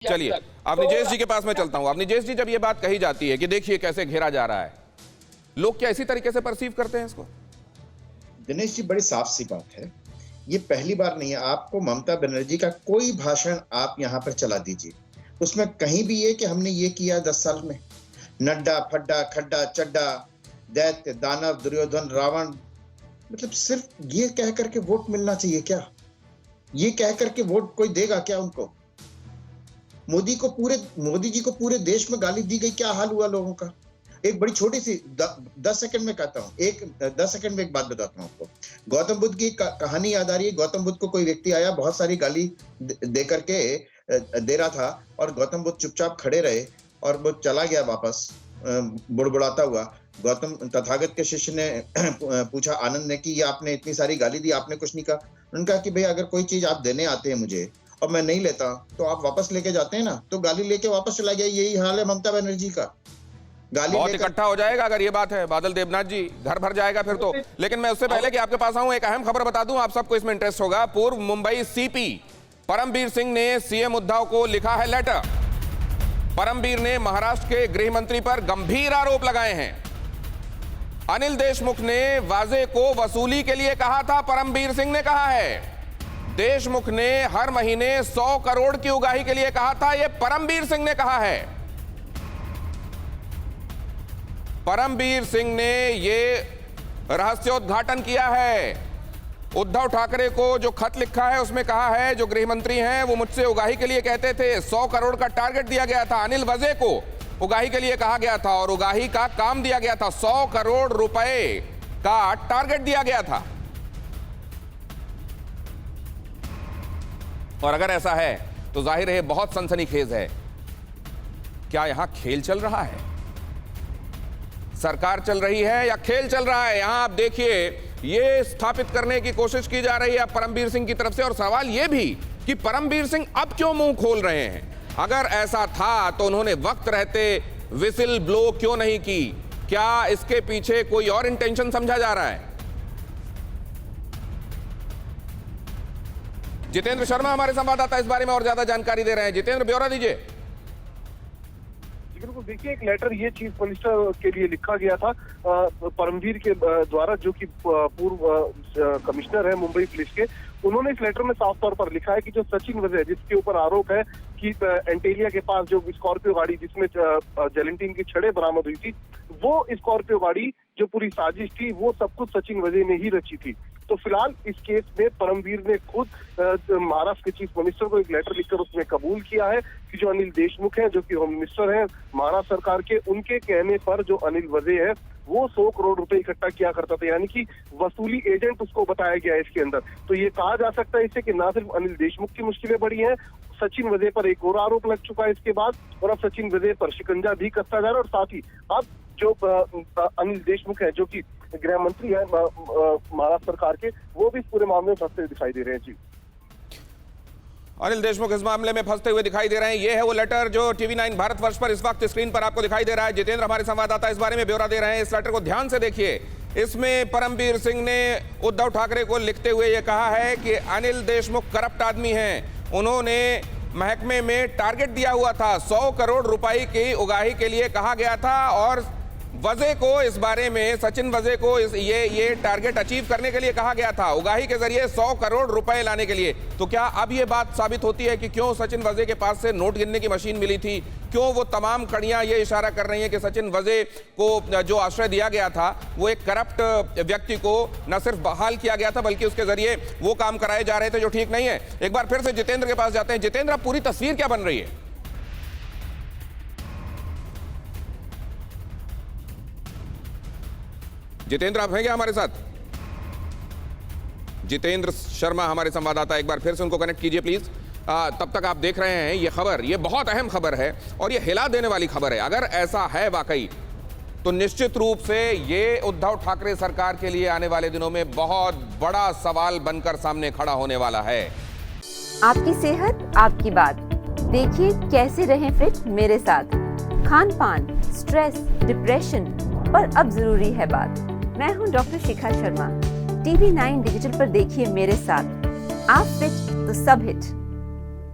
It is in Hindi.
चलिए अब निजेश जी के पास मैं चलता हूं। अब निजेश जी, जब ये बात कही जाती है कि देखिए कैसे घेरा जा रहा है, लोग क्या इसी तरीके से परसीव करते हैं इसको? दिनेश जी, बड़ी साफ सी बात है। ये पहली बार नहीं है। आपको ममता बनर्जी का कोई भाषण आप यहाँ पर चला दीजिए, उसमें कहीं भी ये कि हमने ये किया 10 साल में, नड्डा फड्डा खड्डा चड्डा, दैत्य दानव दुर्योधन रावण, मतलब सिर्फ ये कह करके वोट मिलना चाहिए क्या? ये कह करके वोट कोई देगा क्या उनको? मोदी जी को पूरे देश में गाली दी गई, क्या हाल हुआ लोगों का? एक बड़ी छोटी सी 10 सेकंड में कहता हूँ, 10 सेकंड में एक बात बताता हूँ आपको। गौतम बुद्ध की कहानी याद आ रही है। गौतम बुद्ध को कोई व्यक्ति आया, बहुत सारी गाली दे करके दे रहा था, और गौतम बुद्ध चुपचाप खड़े रहे और वो चला गया वापस बुड़बुड़ाता हुआ। गौतम तथागत के शिष्य ने पूछा आनंद ने कि ये आपने इतनी सारी गाली दी, आपने कुछ नहीं कहा। उन्होंने कहा कि भाई, अगर कोई चीज आप देने आते हैं मुझे और मैं नहीं लेता तो आप वापस लेके जाते हैं ना, तो गाली लेके वापस चला गया। यही हाल है ममता बनर्जी का। गाली बहुत इकट्ठा हो जाएगा अगर ये बात है बादल देवनाथ जी, घर भर जाएगा फिर तो। लेकिन मैं उससे पहले कि आपके पास आऊं, एक अहम खबर बता दूं, आप सबको इसमें इंटरेस्ट होगा। पूर्व मुंबई सीपी परमबीर सिंह ने सीएम उद्धव को लिखा है लेटर। परमबीर ने महाराष्ट्र के गृह मंत्री पर गंभीर आरोप लगाए हैं। अनिल देशमुख ने वाजे को वसूली के लिए कहा था, परमबीर सिंह ने कहा है। देशमुख ने हर महीने 100 करोड़ की उगाही के लिए कहा था, यह परमबीर सिंह ने कहा है। परमबीर सिंह ने यह रहस्योद्घाटन किया है। उद्धव ठाकरे को जो खत लिखा है उसमें कहा है, जो गृह मंत्री हैं वो मुझसे उगाही के लिए कहते थे, 100 करोड़ का टारगेट दिया गया था। अनिल वजे को उगाही के लिए कहा गया था और उगाही का काम दिया गया था। 100 करोड़ रुपए का टारगेट दिया गया था। और अगर ऐसा है तो जाहिर है बहुत सनसनीखेज है। क्या यहां खेल चल रहा है? सरकार चल रही है या खेल चल रहा है? यहां आप देखिए, यह स्थापित करने की कोशिश की जा रही है परमबीर सिंह की तरफ से। और सवाल यह भी कि परमबीर सिंह अब क्यों मुंह खोल रहे हैं? अगर ऐसा था तो उन्होंने वक्त रहते विसिल ब्लो क्यों नहीं की? क्या इसके पीछे कोई और इंटेंशन समझा जा रहा है? जितेंद्र शर्मा हमारे संवाददाता इस बारे में और ज्यादा जानकारी दे रहे हैं। जितेंद्र, ब्यौरा दीजिए। बिल्कुल, देखिए, एक लेटर ये चीफ मिनिस्टर के लिए लिखा गया था परमबीर के द्वारा, जो कि पूर्व कमिश्नर है मुंबई पुलिस के। उन्होंने इस लेटर में साफ तौर पर लिखा है कि जो सचिन वजे, जिसके ऊपर आरोप है कि एंटेलिया के पास जो स्कॉर्पियो गाड़ी जिसमें जेलेंटीन की छड़ें बरामद हुई थी, वो स्कॉर्पियो गाड़ी जो पूरी साजिश थी वो सब कुछ सचिन वजे ने ही रची थी। तो फिलहाल इस केस में परमबीर ने खुद महाराष्ट्र के चीफ मिनिस्टर को एक लेटर लिखकर उसमें कबूल किया है कि जो अनिल देशमुख हैं, जो कि होम मिनिस्टर हैं महाराष्ट्र सरकार के, उनके कहने पर जो अनिल वजे है वो 100 करोड़ रुपए इकट्ठा किया करता था, यानी कि वसूली एजेंट उसको बताया गया है इसके अंदर। तो ये कहा जा सकता है इससे कि ना सिर्फ अनिल देशमुख की मुश्किलें बढ़ी हैं, सचिन वजे पर एक और आरोप लग चुका है इसके बाद, और अब सचिन वजे पर शिकंजा भी कसता जा रहा है। और साथ ही अब जो अनिल देशमुख है, जो कि गृह मंत्री है महाराष्ट्र सरकार के, वो भी इस पूरे मामले में फंसते हुए दिखाई दे रहे हैं। जी, अनिल देशमुख इस मामले में फंसते हुए दिखाई दे रहे हैं। यह है वो लेटर जो टीवी 9 भारतवर्ष पर इस वक्त स्क्रीन पर आपको दिखाई दे रहा है। जितेंद्र हमारे संवाददाता इस बारे में ब्यौरा दे रहे हैं। इस लेटर को ध्यान से देखिए। इसमें परमबीर सिंह ने उद्धव ठाकरे को लिखते हुए यह कहा है कि अनिल देशमुख करप्ट आदमी हैं। उन्होंने महकमे में टारगेट दिया हुआ था, 100 करोड़ रुपए की उगाही के लिए कहा गया था, और वजे को इस बारे में, सचिन वजे को ये टारगेट अचीव करने के लिए कहा गया था, उगाही के जरिए 100 करोड़ रुपए लाने के लिए। तो क्या अब ये बात साबित होती है कि क्यों सचिन वजे के पास से नोट गिनने की मशीन मिली थी? क्यों वो तमाम कड़ियां ये इशारा कर रही हैं कि सचिन वजे को जो आश्रय दिया गया था वो एक करप्ट व्यक्ति को न सिर्फ बहाल किया गया था, बल्कि उसके जरिए वो काम कराए जा रहे थे जो ठीक नहीं है? एक बार फिर से जितेंद्र के पास जाते हैं। जितेंद्र, अब पूरी तस्वीर क्या बन रही है? जितेंद्र, आप हैं क्या हमारे साथ? जितेंद्र शर्मा हमारे संवाददाता, एक बार फिर से उनको कनेक्ट कीजिए प्लीज। तब तक आप देख रहे हैं ये खबर, ये बहुत अहम खबर है और ये हिला देने वाली खबर है। अगर ऐसा है वाकई, तो निश्चित रूप से ये उद्धव ठाकरे सरकार के लिए आने वाले दिनों में बहुत बड़ा सवाल बनकर सामने खड़ा होने वाला है। आपकी सेहत आपकी बात, देखिए कैसे रहें फिट मेरे साथ। खान पान, स्ट्रेस, डिप्रेशन पर अब जरूरी है बात। मैं हूं doctor Shikha Sharma. TV 9 digital पर देखिए मेरे साथ। आप फिट तो सब हिट।